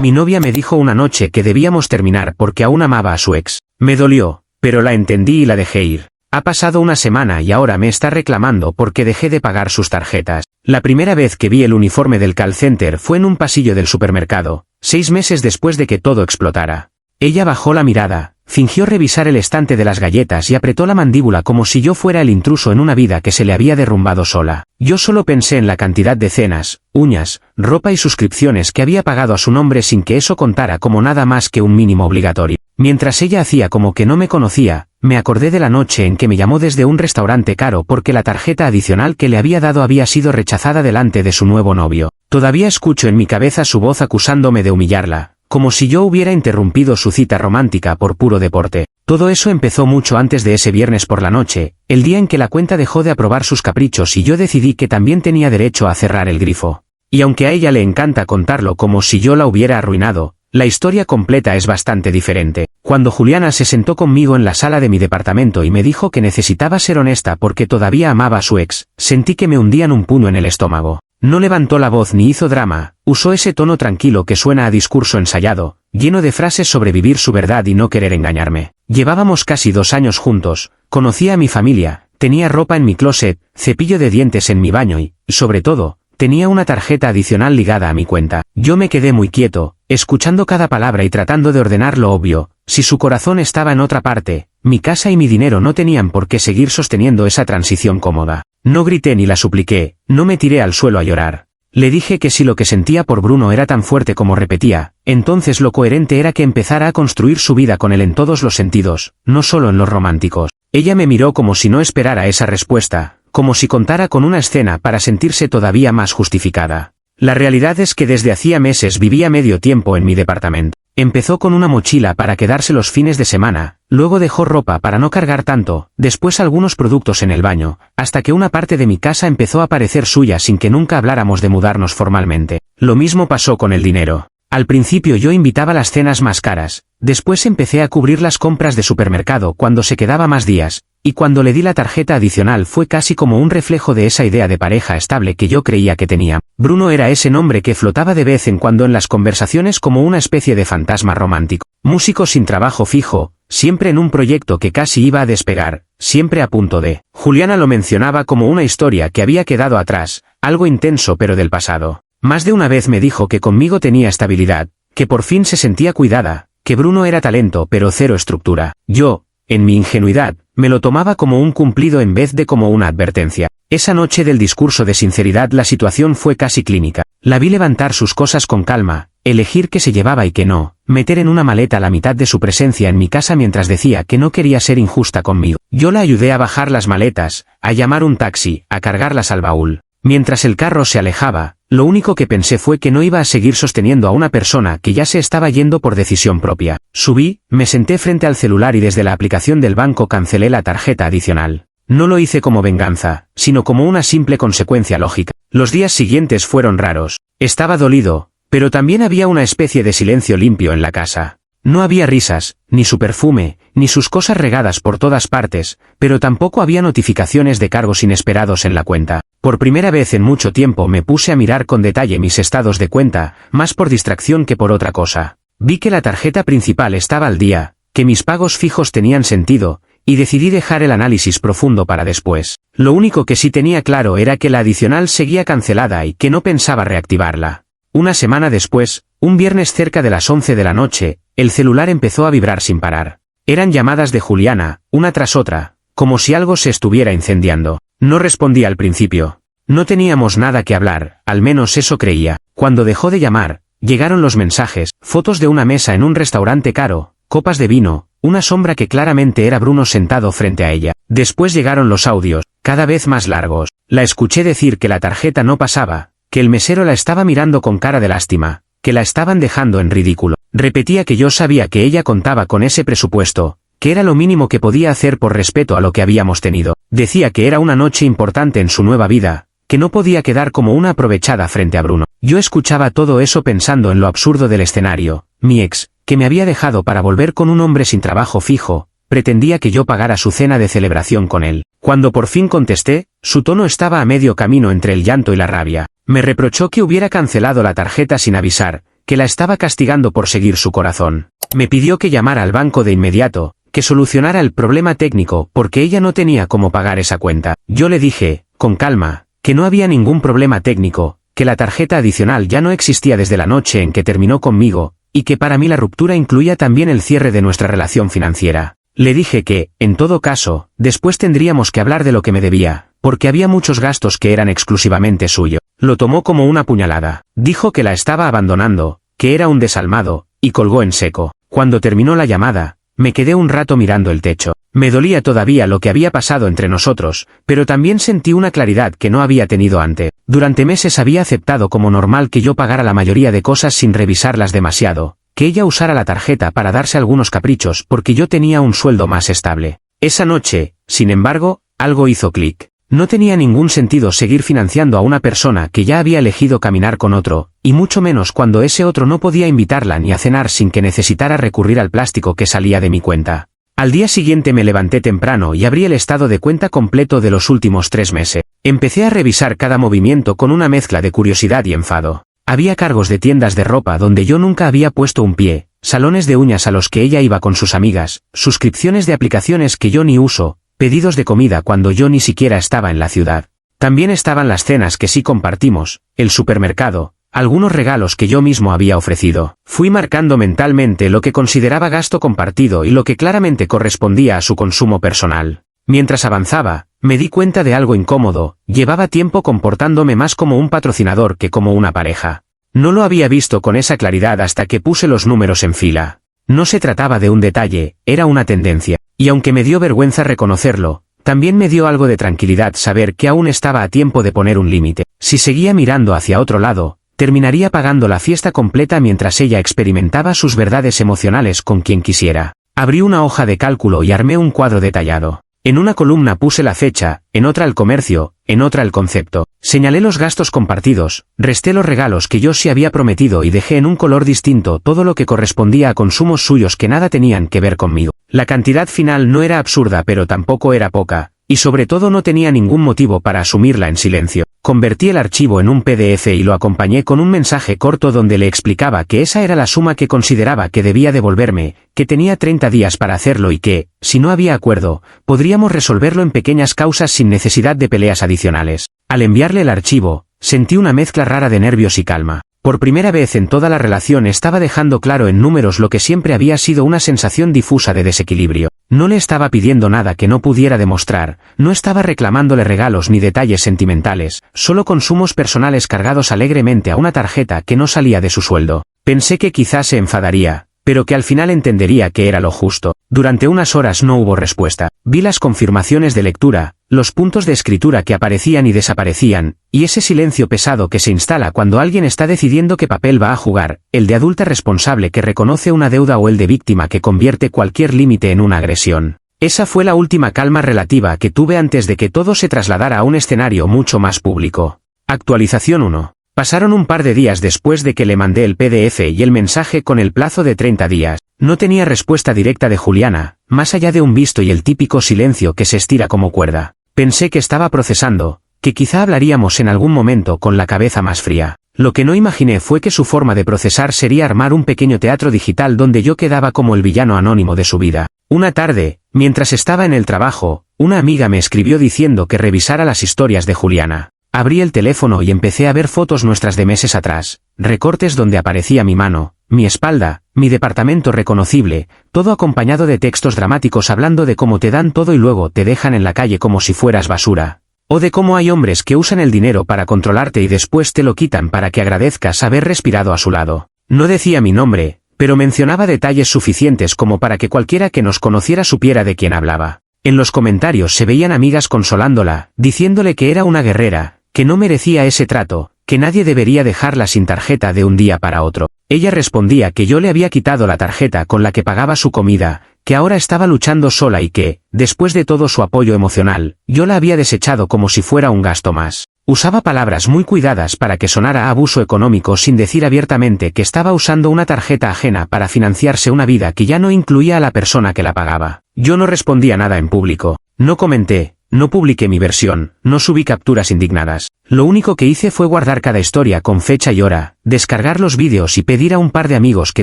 Mi novia me dijo una noche que debíamos terminar porque aún amaba a su ex. Me dolió, pero la entendí y la dejé ir. Ha pasado una semana y ahora me está reclamando porque dejé de pagar sus tarjetas. La primera vez que vi el uniforme del call center fue en un pasillo del supermercado, 6 meses después de que todo explotara. Ella bajó la mirada, fingió revisar el estante de las galletas y apretó la mandíbula como si yo fuera el intruso en una vida que se le había derrumbado sola. Yo solo pensé en la cantidad de cenas, uñas, ropa y suscripciones que había pagado a su nombre sin que eso contara como nada más que un mínimo obligatorio. Mientras ella hacía como que no me conocía, me acordé de la noche en que me llamó desde un restaurante caro porque la tarjeta adicional que le había dado había sido rechazada delante de su nuevo novio. Todavía escucho en mi cabeza su voz acusándome de humillarla, como si yo hubiera interrumpido su cita romántica por puro deporte. Todo eso empezó mucho antes de ese viernes por la noche, el día en que la cuenta dejó de aprobar sus caprichos y yo decidí que también tenía derecho a cerrar el grifo. Y aunque a ella le encanta contarlo como si yo la hubiera arruinado, la historia completa es bastante diferente. Cuando Juliana se sentó conmigo en la sala de mi departamento y me dijo que necesitaba ser honesta porque todavía amaba a su ex, sentí que me hundían un puño en el estómago. No levantó la voz ni hizo drama, usó ese tono tranquilo que suena a discurso ensayado, lleno de frases sobre vivir su verdad y no querer engañarme. Llevábamos casi 2 años juntos, conocía a mi familia, tenía ropa en mi closet, cepillo de dientes en mi baño y, sobre todo, tenía una tarjeta adicional ligada a mi cuenta. Yo me quedé muy quieto, escuchando cada palabra y tratando de ordenar lo obvio. Si su corazón estaba en otra parte, mi casa y mi dinero no tenían por qué seguir sosteniendo esa transición cómoda. No grité ni la supliqué, no me tiré al suelo a llorar. Le dije que si lo que sentía por Bruno era tan fuerte como repetía, entonces lo coherente era que empezara a construir su vida con él en todos los sentidos, no solo en los románticos. Ella me miró como si no esperara esa respuesta, como si contara con una escena para sentirse todavía más justificada. La realidad es que desde hacía meses vivía medio tiempo en mi departamento. Empezó con una mochila para quedarse los fines de semana, luego dejó ropa para no cargar tanto, después algunos productos en el baño, hasta que una parte de mi casa empezó a parecer suya sin que nunca habláramos de mudarnos formalmente. Lo mismo pasó con el dinero. Al principio yo invitaba las cenas más caras, después empecé a cubrir las compras de supermercado cuando se quedaba más días, y cuando le di la tarjeta adicional fue casi como un reflejo de esa idea de pareja estable que yo creía que tenía. Bruno era ese nombre que flotaba de vez en cuando en las conversaciones como una especie de fantasma romántico. Músico sin trabajo fijo, siempre en un proyecto que casi iba a despegar, siempre a punto de. Juliana lo mencionaba como una historia que había quedado atrás, algo intenso pero del pasado. Más de una vez me dijo que conmigo tenía estabilidad, que por fin se sentía cuidada, que Bruno era talento pero cero estructura. Yo, en mi ingenuidad, me lo tomaba como un cumplido en vez de como una advertencia. Esa noche del discurso de sinceridad la situación fue casi clínica. La vi levantar sus cosas con calma, elegir qué se llevaba y qué no, meter en una maleta la mitad de su presencia en mi casa mientras decía que no quería ser injusta conmigo. Yo la ayudé a bajar las maletas, a llamar un taxi, a cargarlas al baúl. Mientras el carro se alejaba, lo único que pensé fue que no iba a seguir sosteniendo a una persona que ya se estaba yendo por decisión propia. Subí, me senté frente al celular y desde la aplicación del banco cancelé la tarjeta adicional. No lo hice como venganza, sino como una simple consecuencia lógica. Los días siguientes fueron raros. Estaba dolido, pero también había una especie de silencio limpio en la casa. No había risas, ni su perfume, ni sus cosas regadas por todas partes, pero tampoco había notificaciones de cargos inesperados en la cuenta. Por primera vez en mucho tiempo me puse a mirar con detalle mis estados de cuenta, más por distracción que por otra cosa. Vi que la tarjeta principal estaba al día, que mis pagos fijos tenían sentido, y decidí dejar el análisis profundo para después. Lo único que sí tenía claro era que la adicional seguía cancelada y que no pensaba reactivarla. Una semana después, un viernes cerca de las 11 de la noche, el celular empezó a vibrar sin parar. Eran llamadas de Juliana, una tras otra, como si algo se estuviera incendiando. No respondí al principio. No teníamos nada que hablar, al menos eso creía. Cuando dejó de llamar, llegaron los mensajes, fotos de una mesa en un restaurante caro, copas de vino, una sombra que claramente era Bruno sentado frente a ella. Después llegaron los audios, cada vez más largos. La escuché decir que la tarjeta no pasaba, que el mesero la estaba mirando con cara de lástima, que la estaban dejando en ridículo. Repetía que yo sabía que ella contaba con ese presupuesto, que era lo mínimo que podía hacer por respeto a lo que habíamos tenido. Decía que era una noche importante en su nueva vida, que no podía quedar como una aprovechada frente a Bruno. Yo escuchaba todo eso pensando en lo absurdo del escenario. Mi ex, que me había dejado para volver con un hombre sin trabajo fijo, pretendía que yo pagara su cena de celebración con él. Cuando por fin contesté, su tono estaba a medio camino entre el llanto y la rabia. Me reprochó que hubiera cancelado la tarjeta sin avisar, que la estaba castigando por seguir su corazón. Me pidió que llamara al banco de inmediato, que solucionara el problema técnico porque ella no tenía cómo pagar esa cuenta. Yo le dije, con calma, que no había ningún problema técnico, que la tarjeta adicional ya no existía desde la noche en que terminó conmigo, y que para mí la ruptura incluía también el cierre de nuestra relación financiera. Le dije que, en todo caso, después tendríamos que hablar de lo que me debía, porque había muchos gastos que eran exclusivamente suyo. Lo tomó como una puñalada. Dijo que la estaba abandonando, que era un desalmado, y colgó en seco. Cuando terminó la llamada, me quedé un rato mirando el techo. Me dolía todavía lo que había pasado entre nosotros, pero también sentí una claridad que no había tenido antes. Durante meses había aceptado como normal que yo pagara la mayoría de cosas sin revisarlas demasiado, que ella usara la tarjeta para darse algunos caprichos porque yo tenía un sueldo más estable. Esa noche, sin embargo, algo hizo clic. No tenía ningún sentido seguir financiando a una persona que ya había elegido caminar con otro, y mucho menos cuando ese otro no podía invitarla ni a cenar sin que necesitara recurrir al plástico que salía de mi cuenta. Al día siguiente me levanté temprano y abrí el estado de cuenta completo de los últimos 3 meses. Empecé a revisar cada movimiento con una mezcla de curiosidad y enfado. Había cargos de tiendas de ropa donde yo nunca había puesto un pie, salones de uñas a los que ella iba con sus amigas, suscripciones de aplicaciones que yo ni uso, pedidos de comida cuando yo ni siquiera estaba en la ciudad. También estaban las cenas que sí compartimos, el supermercado, algunos regalos que yo mismo había ofrecido. Fui marcando mentalmente lo que consideraba gasto compartido y lo que claramente correspondía a su consumo personal. Mientras avanzaba, me di cuenta de algo incómodo, llevaba tiempo comportándome más como un patrocinador que como una pareja. No lo había visto con esa claridad hasta que puse los números en fila. No se trataba de un detalle, era una tendencia. Y aunque me dio vergüenza reconocerlo, también me dio algo de tranquilidad saber que aún estaba a tiempo de poner un límite. Si seguía mirando hacia otro lado, terminaría pagando la fiesta completa mientras ella experimentaba sus verdades emocionales con quien quisiera. Abrí una hoja de cálculo y armé un cuadro detallado. En una columna puse la fecha, en otra el comercio, en otra el concepto. Señalé los gastos compartidos, resté los regalos que yo sí había prometido y dejé en un color distinto todo lo que correspondía a consumos suyos que nada tenían que ver conmigo. La cantidad final no era absurda pero tampoco era poca, y sobre todo no tenía ningún motivo para asumirla en silencio. Convertí el archivo en un PDF y lo acompañé con un mensaje corto donde le explicaba que esa era la suma que consideraba que debía devolverme, que tenía 30 días para hacerlo y que, si no había acuerdo, podríamos resolverlo en pequeñas causas sin necesidad de peleas adicionales. Al enviarle el archivo, sentí una mezcla rara de nervios y calma. Por primera vez en toda la relación estaba dejando claro en números lo que siempre había sido una sensación difusa de desequilibrio. No le estaba pidiendo nada que no pudiera demostrar, no estaba reclamándole regalos ni detalles sentimentales, solo consumos personales cargados alegremente a una tarjeta que no salía de su sueldo. Pensé que quizás se enfadaría, pero que al final entendería que era lo justo. Durante unas horas no hubo respuesta. Vi las confirmaciones de lectura, los puntos de escritura que aparecían y desaparecían, y ese silencio pesado que se instala cuando alguien está decidiendo qué papel va a jugar, el de adulta responsable que reconoce una deuda o el de víctima que convierte cualquier límite en una agresión. Esa fue la última calma relativa que tuve antes de que todo se trasladara a un escenario mucho más público. Actualización 1. Pasaron un par de días después de que le mandé el PDF y el mensaje con el plazo de 30 días. No tenía respuesta directa de Juliana, más allá de un visto y el típico silencio que se estira como cuerda. Pensé que estaba procesando, que quizá hablaríamos en algún momento con la cabeza más fría. Lo que no imaginé fue que su forma de procesar sería armar un pequeño teatro digital donde yo quedaba como el villano anónimo de su vida. Una tarde, mientras estaba en el trabajo, una amiga me escribió diciendo que revisara las historias de Juliana. Abrí el teléfono y empecé a ver fotos nuestras de meses atrás, recortes donde aparecía mi mano, mi espalda, mi departamento reconocible, todo acompañado de textos dramáticos hablando de cómo te dan todo y luego te dejan en la calle como si fueras basura. O de cómo hay hombres que usan el dinero para controlarte y después te lo quitan para que agradezcas haber respirado a su lado. No decía mi nombre, pero mencionaba detalles suficientes como para que cualquiera que nos conociera supiera de quién hablaba. En los comentarios se veían amigas consolándola, diciéndole que era una guerrera, que no merecía ese trato, que nadie debería dejarla sin tarjeta de un día para otro. Ella respondía que yo le había quitado la tarjeta con la que pagaba su comida, que ahora estaba luchando sola y que, después de todo su apoyo emocional, yo la había desechado como si fuera un gasto más. Usaba palabras muy cuidadas para que sonara a abuso económico sin decir abiertamente que estaba usando una tarjeta ajena para financiarse una vida que ya no incluía a la persona que la pagaba. Yo no respondía nada en público, no comenté, no publiqué mi versión, no subí capturas indignadas. Lo único que hice fue guardar cada historia con fecha y hora, descargar los vídeos y pedir a un par de amigos que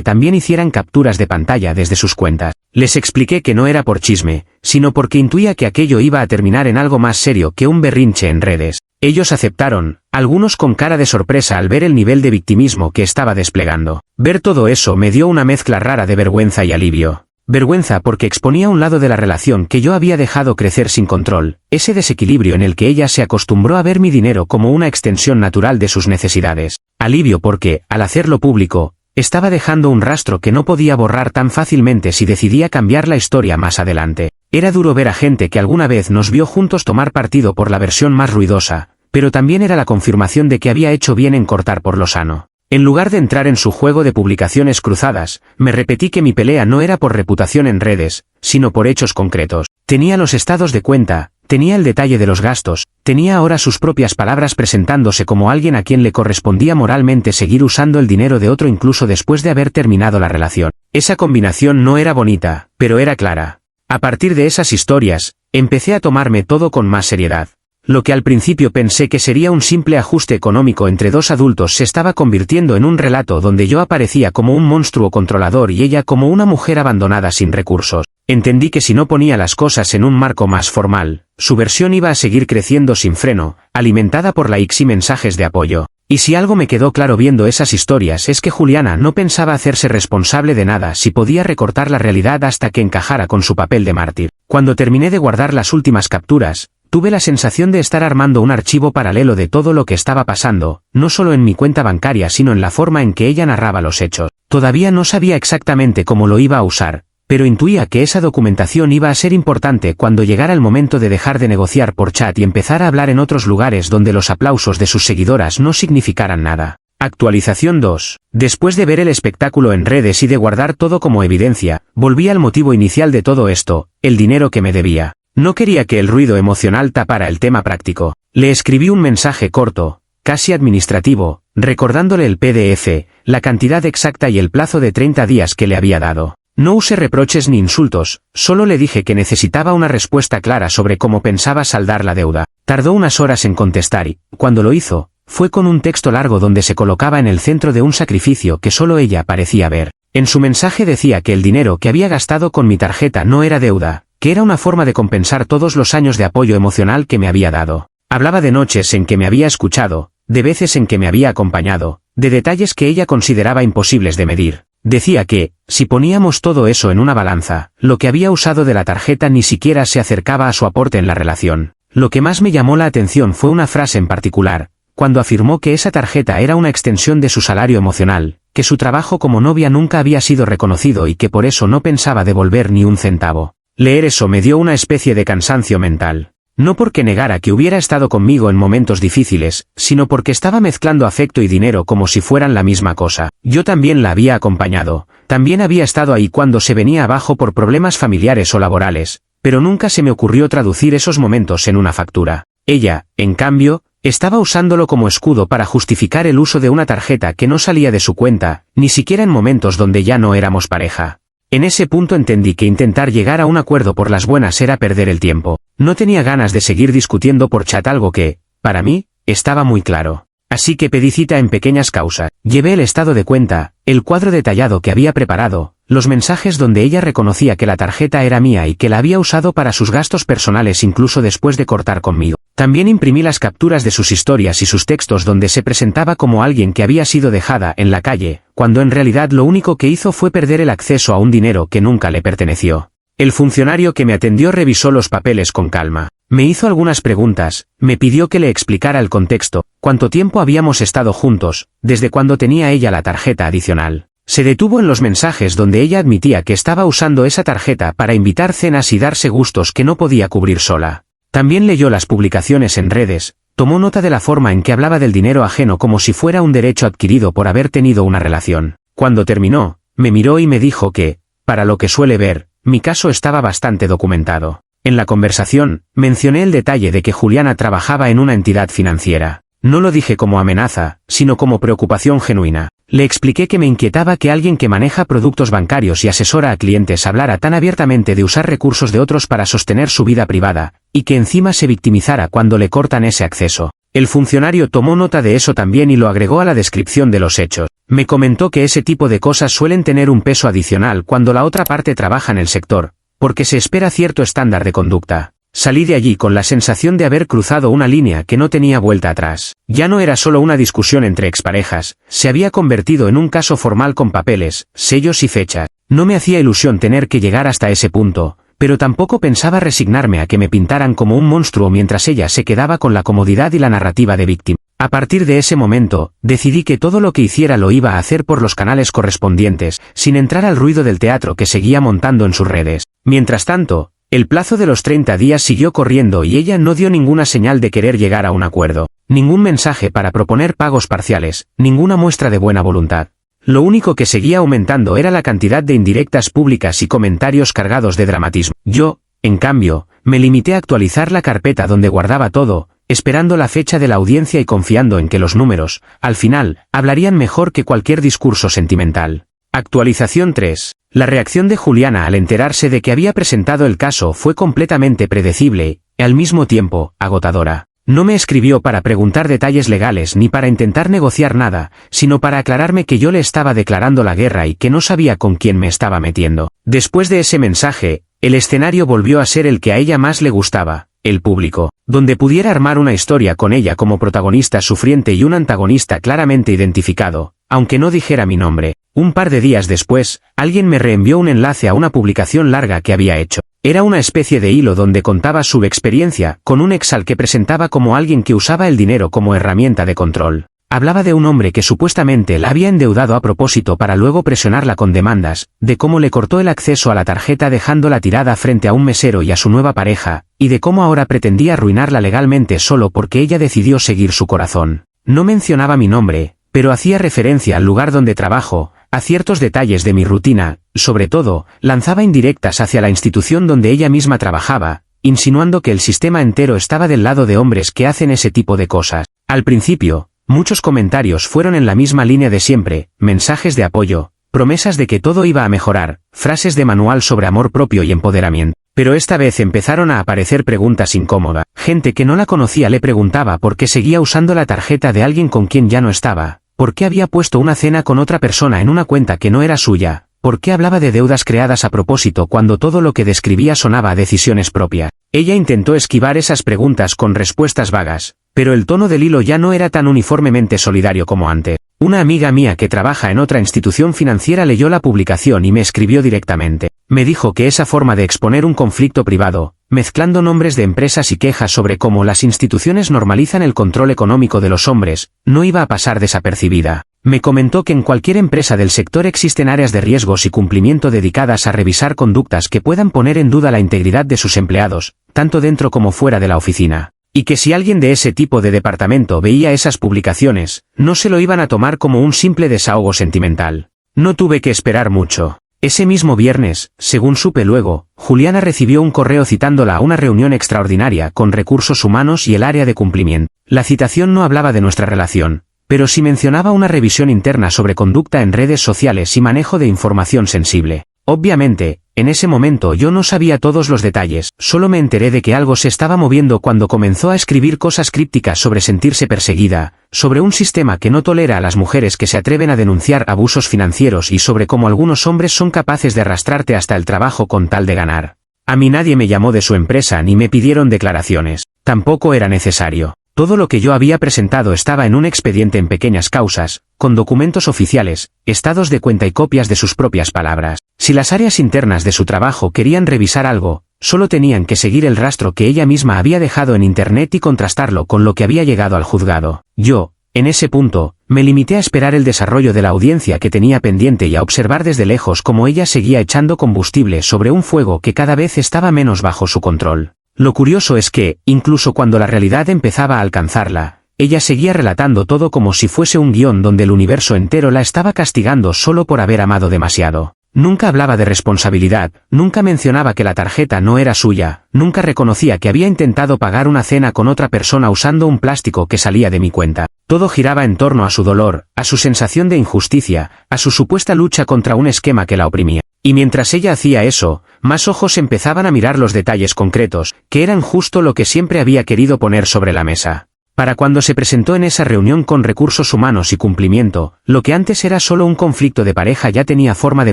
también hicieran capturas de pantalla desde sus cuentas. Les expliqué que no era por chisme, sino porque intuía que aquello iba a terminar en algo más serio que un berrinche en redes. Ellos aceptaron, algunos con cara de sorpresa al ver el nivel de victimismo que estaba desplegando. Ver todo eso me dio una mezcla rara de vergüenza y alivio. Vergüenza porque exponía un lado de la relación que yo había dejado crecer sin control, ese desequilibrio en el que ella se acostumbró a ver mi dinero como una extensión natural de sus necesidades. Alivio porque, al hacerlo público, estaba dejando un rastro que no podía borrar tan fácilmente si decidía cambiar la historia más adelante. Era duro ver a gente que alguna vez nos vio juntos tomar partido por la versión más ruidosa, pero también era la confirmación de que había hecho bien en cortar por lo sano. En lugar de entrar en su juego de publicaciones cruzadas, me repetí que mi pelea no era por reputación en redes, sino por hechos concretos. Tenía los estados de cuenta, tenía el detalle de los gastos, tenía ahora sus propias palabras presentándose como alguien a quien le correspondía moralmente seguir usando el dinero de otro incluso después de haber terminado la relación. Esa combinación no era bonita, pero era clara. A partir de esas historias, empecé a tomarme todo con más seriedad. Lo que al principio pensé que sería un simple ajuste económico entre dos adultos se estaba convirtiendo en un relato donde yo aparecía como un monstruo controlador y ella como una mujer abandonada sin recursos. Entendí que si no ponía las cosas en un marco más formal, su versión iba a seguir creciendo sin freno, alimentada por likes y mensajes de apoyo. Y si algo me quedó claro viendo esas historias es que Juliana no pensaba hacerse responsable de nada si podía recortar la realidad hasta que encajara con su papel de mártir. Cuando terminé de guardar las últimas capturas, tuve la sensación de estar armando un archivo paralelo de todo lo que estaba pasando, no solo en mi cuenta bancaria sino en la forma en que ella narraba los hechos. Todavía no sabía exactamente cómo lo iba a usar, pero intuía que esa documentación iba a ser importante cuando llegara el momento de dejar de negociar por chat y empezar a hablar en otros lugares donde los aplausos de sus seguidoras no significaran nada. Actualización 2. Después de ver el espectáculo en redes y de guardar todo como evidencia, volví al motivo inicial de todo esto, el dinero que me debía. No quería que el ruido emocional tapara el tema práctico. Le escribí un mensaje corto, casi administrativo, recordándole el PDF, la cantidad exacta y el plazo de 30 días que le había dado. No usé reproches ni insultos, solo le dije que necesitaba una respuesta clara sobre cómo pensaba saldar la deuda. Tardó unas horas en contestar y, cuando lo hizo, fue con un texto largo donde se colocaba en el centro de un sacrificio que solo ella parecía ver. En su mensaje decía que el dinero que había gastado con mi tarjeta no era deuda, que era una forma de compensar todos los años de apoyo emocional que me había dado. Hablaba de noches en que me había escuchado, de veces en que me había acompañado, de detalles que ella consideraba imposibles de medir. Decía que, si poníamos todo eso en una balanza, lo que había usado de la tarjeta ni siquiera se acercaba a su aporte en la relación. Lo que más me llamó la atención fue una frase en particular, cuando afirmó que esa tarjeta era una extensión de su salario emocional, que su trabajo como novia nunca había sido reconocido y que por eso no pensaba devolver ni un centavo. Leer eso me dio una especie de cansancio mental. No porque negara que hubiera estado conmigo en momentos difíciles, sino porque estaba mezclando afecto y dinero como si fueran la misma cosa. Yo también la había acompañado, también había estado ahí cuando se venía abajo por problemas familiares o laborales, pero nunca se me ocurrió traducir esos momentos en una factura. Ella, en cambio, estaba usándolo como escudo para justificar el uso de una tarjeta que no salía de su cuenta, ni siquiera en momentos donde ya no éramos pareja. En ese punto entendí que intentar llegar a un acuerdo por las buenas era perder el tiempo. No tenía ganas de seguir discutiendo por chat algo que, para mí, estaba muy claro. Así que pedí cita en pequeñas causas. Llevé el estado de cuenta, el cuadro detallado que había preparado, los mensajes donde ella reconocía que la tarjeta era mía y que la había usado para sus gastos personales incluso después de cortar conmigo. También imprimí las capturas de sus historias y sus textos donde se presentaba como alguien que había sido dejada en la calle, cuando en realidad lo único que hizo fue perder el acceso a un dinero que nunca le perteneció. El funcionario que me atendió revisó los papeles con calma. Me hizo algunas preguntas, me pidió que le explicara el contexto, cuánto tiempo habíamos estado juntos, desde cuándo tenía ella la tarjeta adicional. Se detuvo en los mensajes donde ella admitía que estaba usando esa tarjeta para invitar cenas y darse gustos que no podía cubrir sola. También leyó las publicaciones en redes, tomó nota de la forma en que hablaba del dinero ajeno como si fuera un derecho adquirido por haber tenido una relación. Cuando terminó, me miró y me dijo que, para lo que suele ver, mi caso estaba bastante documentado. En la conversación, mencioné el detalle de que Juliana trabajaba en una entidad financiera. No lo dije como amenaza, sino como preocupación genuina. Le expliqué que me inquietaba que alguien que maneja productos bancarios y asesora a clientes hablara tan abiertamente de usar recursos de otros para sostener su vida privada, y que encima se victimizara cuando le cortan ese acceso. El funcionario tomó nota de eso también y lo agregó a la descripción de los hechos. Me comentó que ese tipo de cosas suelen tener un peso adicional cuando la otra parte trabaja en el sector, porque se espera cierto estándar de conducta. Salí de allí con la sensación de haber cruzado una línea que no tenía vuelta atrás. Ya no era solo una discusión entre exparejas, se había convertido en un caso formal con papeles, sellos y fechas. No me hacía ilusión tener que llegar hasta ese punto, pero tampoco pensaba resignarme a que me pintaran como un monstruo mientras ella se quedaba con la comodidad y la narrativa de víctima. A partir de ese momento, decidí que todo lo que hiciera lo iba a hacer por los canales correspondientes, sin entrar al ruido del teatro que seguía montando en sus redes. Mientras tanto, el plazo de los 30 días siguió corriendo y ella no dio ninguna señal de querer llegar a un acuerdo, ningún mensaje para proponer pagos parciales, ninguna muestra de buena voluntad. Lo único que seguía aumentando era la cantidad de indirectas públicas y comentarios cargados de dramatismo. Yo, en cambio, me limité a actualizar la carpeta donde guardaba todo, esperando la fecha de la audiencia y confiando en que los números, al final, hablarían mejor que cualquier discurso sentimental. Actualización 3. La reacción de Juliana al enterarse de que había presentado el caso fue completamente predecible, y al mismo tiempo, agotadora. No me escribió para preguntar detalles legales ni para intentar negociar nada, sino para aclararme que yo le estaba declarando la guerra y que no sabía con quién me estaba metiendo. Después de ese mensaje, el escenario volvió a ser el que a ella más le gustaba, el público, donde pudiera armar una historia con ella como protagonista sufriente y un antagonista claramente identificado, aunque no dijera mi nombre. Un par de días después, alguien me reenvió un enlace a una publicación larga que había hecho. Era una especie de hilo donde contaba su experiencia, con un ex al que presentaba como alguien que usaba el dinero como herramienta de control. Hablaba de un hombre que supuestamente la había endeudado a propósito para luego presionarla con demandas, de cómo le cortó el acceso a la tarjeta dejándola tirada frente a un mesero y a su nueva pareja, y de cómo ahora pretendía arruinarla legalmente solo porque ella decidió seguir su corazón. No mencionaba mi nombre, pero hacía referencia al lugar donde trabajo, a ciertos detalles de mi rutina, sobre todo, lanzaba indirectas hacia la institución donde ella misma trabajaba, insinuando que el sistema entero estaba del lado de hombres que hacen ese tipo de cosas. Al principio, muchos comentarios fueron en la misma línea de siempre, mensajes de apoyo, promesas de que todo iba a mejorar, frases de manual sobre amor propio y empoderamiento. Pero esta vez empezaron a aparecer preguntas incómodas. Gente que no la conocía le preguntaba por qué seguía usando la tarjeta de alguien con quien ya no estaba. ¿Por qué había puesto una cena con otra persona en una cuenta que no era suya? ¿Por qué hablaba de deudas creadas a propósito cuando todo lo que describía sonaba a decisiones propias? Ella intentó esquivar esas preguntas con respuestas vagas, pero el tono del hilo ya no era tan uniformemente solidario como antes. Una amiga mía que trabaja en otra institución financiera leyó la publicación y me escribió directamente. Me dijo que esa forma de exponer un conflicto privado, mezclando nombres de empresas y quejas sobre cómo las instituciones normalizan el control económico de los hombres, no iba a pasar desapercibida. Me comentó que en cualquier empresa del sector existen áreas de riesgos y cumplimiento dedicadas a revisar conductas que puedan poner en duda la integridad de sus empleados, tanto dentro como fuera de la oficina. Y que si alguien de ese tipo de departamento veía esas publicaciones, no se lo iban a tomar como un simple desahogo sentimental. No tuve que esperar mucho. Ese mismo viernes, según supe luego, Juliana recibió un correo citándola a una reunión extraordinaria con recursos humanos y el área de cumplimiento. La citación no hablaba de nuestra relación, pero sí mencionaba una revisión interna sobre conducta en redes sociales y manejo de información sensible. Obviamente, en ese momento yo no sabía todos los detalles, solo me enteré de que algo se estaba moviendo cuando comenzó a escribir cosas crípticas sobre sentirse perseguida, sobre un sistema que no tolera a las mujeres que se atreven a denunciar abusos financieros y sobre cómo algunos hombres son capaces de arrastrarte hasta el trabajo con tal de ganar. A mí nadie me llamó de su empresa ni me pidieron declaraciones, tampoco era necesario. Todo lo que yo había presentado estaba en un expediente en pequeñas causas, con documentos oficiales, estados de cuenta y copias de sus propias palabras. Si las áreas internas de su trabajo querían revisar algo, solo tenían que seguir el rastro que ella misma había dejado en internet y contrastarlo con lo que había llegado al juzgado. Yo, en ese punto, me limité a esperar el desarrollo de la audiencia que tenía pendiente y a observar desde lejos cómo ella seguía echando combustible sobre un fuego que cada vez estaba menos bajo su control. Lo curioso es que, incluso cuando la realidad empezaba a alcanzarla, ella seguía relatando todo como si fuese un guión donde el universo entero la estaba castigando solo por haber amado demasiado. Nunca hablaba de responsabilidad, nunca mencionaba que la tarjeta no era suya, nunca reconocía que había intentado pagar una cena con otra persona usando un plástico que salía de mi cuenta. Todo giraba en torno a su dolor, a su sensación de injusticia, a su supuesta lucha contra un esquema que la oprimía. Y mientras ella hacía eso, más ojos empezaban a mirar los detalles concretos, que eran justo lo que siempre había querido poner sobre la mesa. Para cuando se presentó en esa reunión con recursos humanos y cumplimiento, lo que antes era solo un conflicto de pareja ya tenía forma de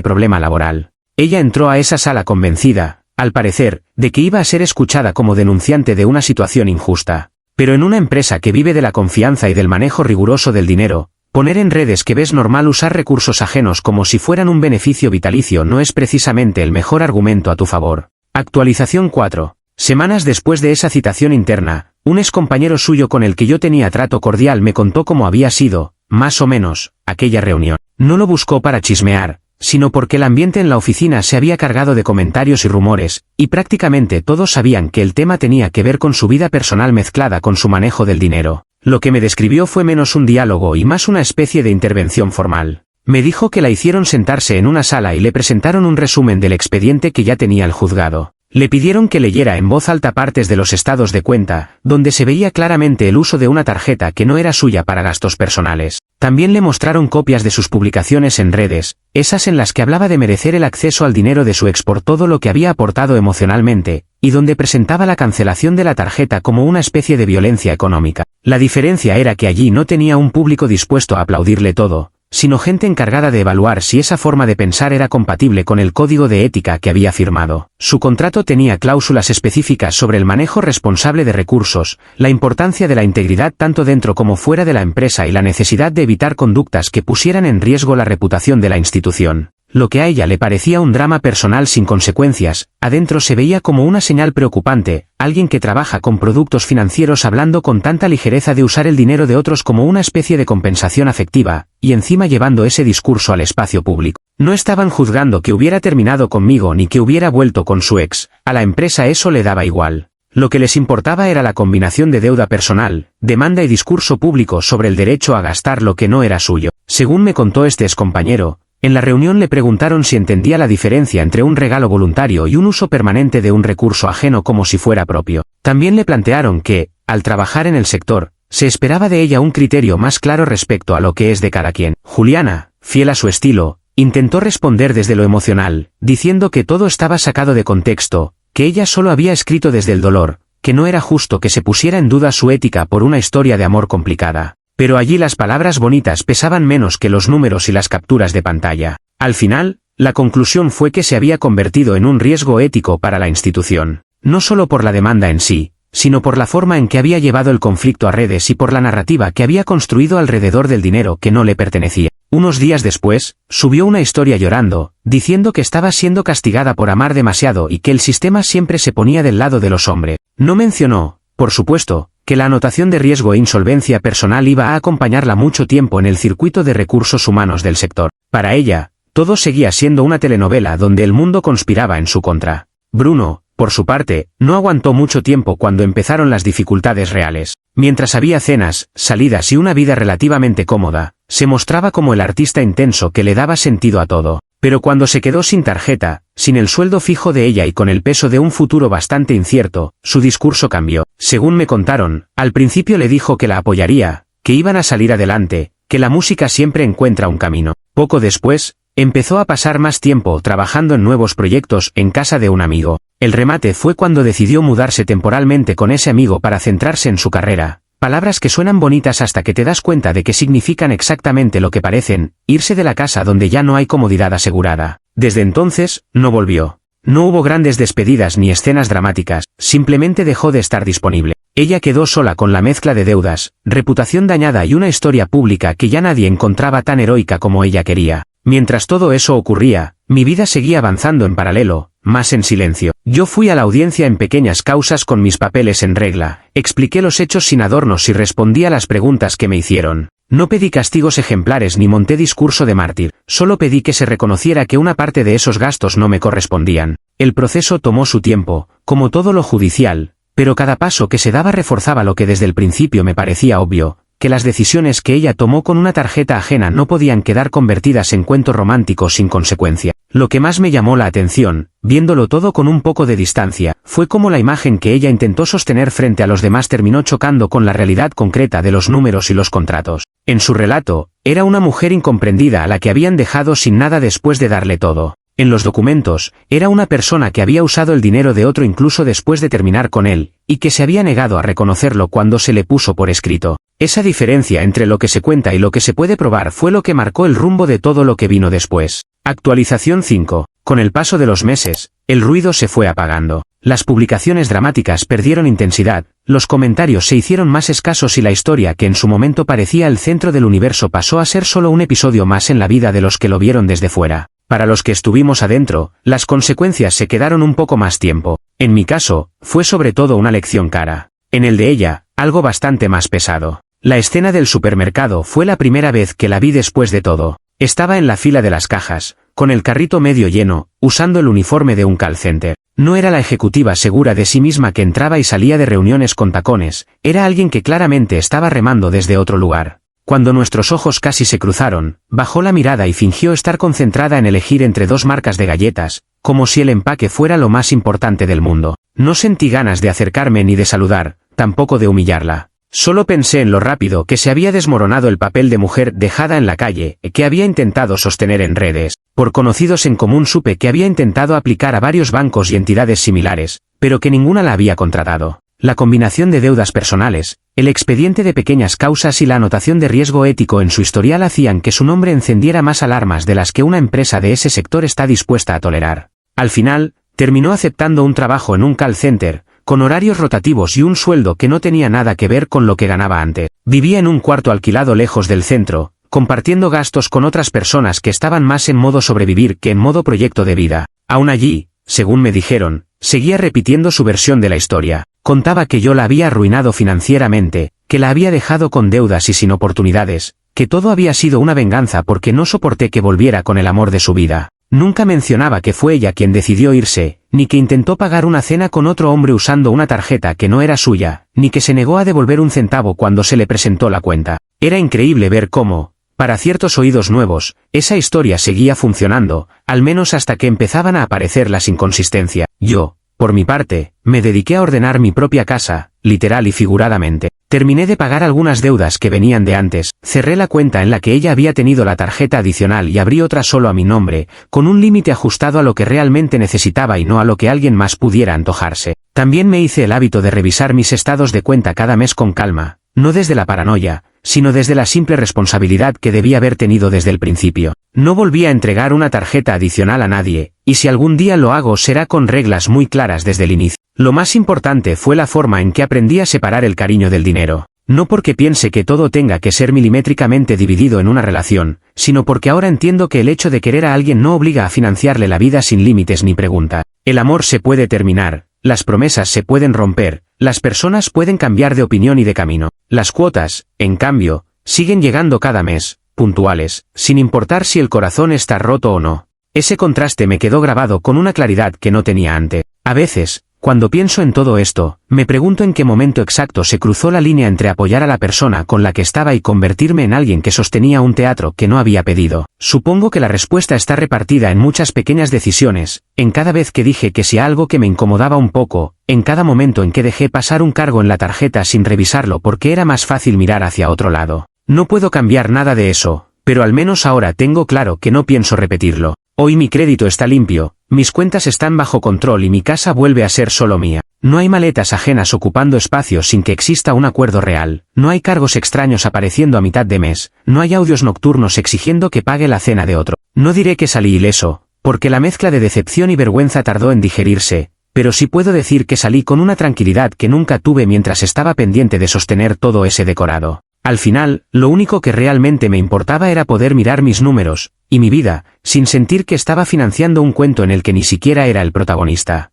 problema laboral. Ella entró a esa sala convencida, al parecer, de que iba a ser escuchada como denunciante de una situación injusta. Pero en una empresa que vive de la confianza y del manejo riguroso del dinero, poner en redes que ves normal usar recursos ajenos como si fueran un beneficio vitalicio no es precisamente el mejor argumento a tu favor. Actualización 4. Semanas después de esa citación interna, un excompañero suyo con el que yo tenía trato cordial me contó cómo había sido, más o menos, aquella reunión. No lo buscó para chismear, sino porque el ambiente en la oficina se había cargado de comentarios y rumores, y prácticamente todos sabían que el tema tenía que ver con su vida personal mezclada con su manejo del dinero. Lo que me describió fue menos un diálogo y más una especie de intervención formal. Me dijo que la hicieron sentarse en una sala y le presentaron un resumen del expediente que ya tenía el juzgado. Le pidieron que leyera en voz alta partes de los estados de cuenta, donde se veía claramente el uso de una tarjeta que no era suya para gastos personales. También le mostraron copias de sus publicaciones en redes, esas en las que hablaba de merecer el acceso al dinero de su ex por todo lo que había aportado emocionalmente, y donde presentaba la cancelación de la tarjeta como una especie de violencia económica. La diferencia era que allí no tenía un público dispuesto a aplaudirle todo, sino gente encargada de evaluar si esa forma de pensar era compatible con el código de ética que había firmado. Su contrato tenía cláusulas específicas sobre el manejo responsable de recursos, la importancia de la integridad tanto dentro como fuera de la empresa y la necesidad de evitar conductas que pusieran en riesgo la reputación de la institución. Lo que a ella le parecía un drama personal sin consecuencias, adentro se veía como una señal preocupante, alguien que trabaja con productos financieros hablando con tanta ligereza de usar el dinero de otros como una especie de compensación afectiva, y encima llevando ese discurso al espacio público. No estaban juzgando que hubiera terminado conmigo ni que hubiera vuelto con su ex, a la empresa eso le daba igual. Lo que les importaba era la combinación de deuda personal, demanda y discurso público sobre el derecho a gastar lo que no era suyo. Según me contó este excompañero, en la reunión le preguntaron si entendía la diferencia entre un regalo voluntario y un uso permanente de un recurso ajeno como si fuera propio. También le plantearon que, al trabajar en el sector, se esperaba de ella un criterio más claro respecto a lo que es de cada quien. Juliana, fiel a su estilo, intentó responder desde lo emocional, diciendo que todo estaba sacado de contexto, que ella solo había escrito desde el dolor, que no era justo que se pusiera en duda su ética por una historia de amor complicada. Pero allí las palabras bonitas pesaban menos que los números y las capturas de pantalla. Al final, la conclusión fue que se había convertido en un riesgo ético para la institución, no solo por la demanda en sí, sino por la forma en que había llevado el conflicto a redes y por la narrativa que había construido alrededor del dinero que no le pertenecía. Unos días después, subió una historia llorando, diciendo que estaba siendo castigada por amar demasiado y que el sistema siempre se ponía del lado de los hombres. No mencionó, por supuesto, que la anotación de riesgo e insolvencia personal iba a acompañarla mucho tiempo en el circuito de recursos humanos del sector. Para ella, todo seguía siendo una telenovela donde el mundo conspiraba en su contra. Bruno, por su parte, no aguantó mucho tiempo cuando empezaron las dificultades reales. Mientras había cenas, salidas y una vida relativamente cómoda, se mostraba como el artista intenso que le daba sentido a todo. Pero cuando se quedó sin tarjeta, sin el sueldo fijo de ella y con el peso de un futuro bastante incierto, su discurso cambió. Según me contaron, al principio le dijo que la apoyaría, que iban a salir adelante, que la música siempre encuentra un camino. Poco después, empezó a pasar más tiempo trabajando en nuevos proyectos en casa de un amigo. El remate fue cuando decidió mudarse temporalmente con ese amigo para centrarse en su carrera. Palabras que suenan bonitas hasta que te das cuenta de que significan exactamente lo que parecen, irse de la casa donde ya no hay comodidad asegurada. Desde entonces, no volvió. No hubo grandes despedidas ni escenas dramáticas, simplemente dejó de estar disponible. Ella quedó sola con la mezcla de deudas, reputación dañada y una historia pública que ya nadie encontraba tan heroica como ella quería. Mientras todo eso ocurría, mi vida seguía avanzando en paralelo, más en silencio. Yo fui a la audiencia en pequeñas causas con mis papeles en regla, expliqué los hechos sin adornos y respondí a las preguntas que me hicieron. No pedí castigos ejemplares ni monté discurso de mártir, solo pedí que se reconociera que una parte de esos gastos no me correspondían. El proceso tomó su tiempo, como todo lo judicial, pero cada paso que se daba reforzaba lo que desde el principio me parecía obvio, que las decisiones que ella tomó con una tarjeta ajena no podían quedar convertidas en cuentos románticos sin consecuencia. Lo que más me llamó la atención, viéndolo todo con un poco de distancia, fue cómo la imagen que ella intentó sostener frente a los demás terminó chocando con la realidad concreta de los números y los contratos. En su relato, era una mujer incomprendida a la que habían dejado sin nada después de darle todo. En los documentos, era una persona que había usado el dinero de otro incluso después de terminar con él, y que se había negado a reconocerlo cuando se le puso por escrito. Esa diferencia entre lo que se cuenta y lo que se puede probar fue lo que marcó el rumbo de todo lo que vino después. Actualización 5. Con el paso de los meses, el ruido se fue apagando. Las publicaciones dramáticas perdieron intensidad, los comentarios se hicieron más escasos y la historia que en su momento parecía el centro del universo pasó a ser solo un episodio más en la vida de los que lo vieron desde fuera. Para los que estuvimos adentro, las consecuencias se quedaron un poco más tiempo. En mi caso, fue sobre todo una lección cara. En el de ella, algo bastante más pesado. La escena del supermercado fue la primera vez que la vi después de todo. Estaba en la fila de las cajas, con el carrito medio lleno, usando el uniforme de un call center. No era la ejecutiva segura de sí misma que entraba y salía de reuniones con tacones, era alguien que claramente estaba remando desde otro lugar. Cuando nuestros ojos casi se cruzaron, bajó la mirada y fingió estar concentrada en elegir entre dos marcas de galletas, como si el empaque fuera lo más importante del mundo. No sentí ganas de acercarme ni de saludar, tampoco de humillarla. Solo pensé en lo rápido que se había desmoronado el papel de mujer dejada en la calle, que había intentado sostener en redes. Por conocidos en común supe que había intentado aplicar a varios bancos y entidades similares, pero que ninguna la había contratado. La combinación de deudas personales, el expediente de pequeñas causas y la anotación de riesgo ético en su historial hacían que su nombre encendiera más alarmas de las que una empresa de ese sector está dispuesta a tolerar. Al final, terminó aceptando un trabajo en un call center, con horarios rotativos y un sueldo que no tenía nada que ver con lo que ganaba antes. Vivía en un cuarto alquilado lejos del centro, compartiendo gastos con otras personas que estaban más en modo sobrevivir que en modo proyecto de vida. Aún allí, según me dijeron, seguía repitiendo su versión de la historia. Contaba que yo la había arruinado financieramente, que la había dejado con deudas y sin oportunidades, que todo había sido una venganza porque no soporté que volviera con el amor de su vida. Nunca mencionaba que fue ella quien decidió irse, ni que intentó pagar una cena con otro hombre usando una tarjeta que no era suya, ni que se negó a devolver un centavo cuando se le presentó la cuenta. Era increíble ver cómo, para ciertos oídos nuevos, esa historia seguía funcionando, al menos hasta que empezaban a aparecer las inconsistencias. Yo, por mi parte, me dediqué a ordenar mi propia casa, literal y figuradamente. Terminé de pagar algunas deudas que venían de antes, cerré la cuenta en la que ella había tenido la tarjeta adicional y abrí otra solo a mi nombre, con un límite ajustado a lo que realmente necesitaba y no a lo que alguien más pudiera antojarse. También me hice el hábito de revisar mis estados de cuenta cada mes con calma, no desde la paranoia, sino desde la simple responsabilidad que debía haber tenido desde el principio. No volví a entregar una tarjeta adicional a nadie, y si algún día lo hago será con reglas muy claras desde el inicio. Lo más importante fue la forma en que aprendí a separar el cariño del dinero. No porque piense que todo tenga que ser milimétricamente dividido en una relación, sino porque ahora entiendo que el hecho de querer a alguien no obliga a financiarle la vida sin límites ni pregunta. El amor se puede terminar, las promesas se pueden romper, las personas pueden cambiar de opinión y de camino. Las cuotas, en cambio, siguen llegando cada mes, puntuales, sin importar si el corazón está roto o no. Ese contraste me quedó grabado con una claridad que no tenía antes. A veces, cuando pienso en todo esto, me pregunto en qué momento exacto se cruzó la línea entre apoyar a la persona con la que estaba y convertirme en alguien que sostenía un teatro que no había pedido. Supongo que la respuesta está repartida en muchas pequeñas decisiones, en cada vez que dije que sí a algo que me incomodaba un poco, en cada momento en que dejé pasar un cargo en la tarjeta sin revisarlo porque era más fácil mirar hacia otro lado. No puedo cambiar nada de eso, pero al menos ahora tengo claro que no pienso repetirlo. Hoy mi crédito está limpio, mis cuentas están bajo control y mi casa vuelve a ser solo mía. No hay maletas ajenas ocupando espacio sin que exista un acuerdo real, no hay cargos extraños apareciendo a mitad de mes, no hay audios nocturnos exigiendo que pague la cena de otro. No diré que salí ileso, porque la mezcla de decepción y vergüenza tardó en digerirse, pero sí puedo decir que salí con una tranquilidad que nunca tuve mientras estaba pendiente de sostener todo ese decorado. Al final, lo único que realmente me importaba era poder mirar mis números, y mi vida, sin sentir que estaba financiando un cuento en el que ni siquiera era el protagonista.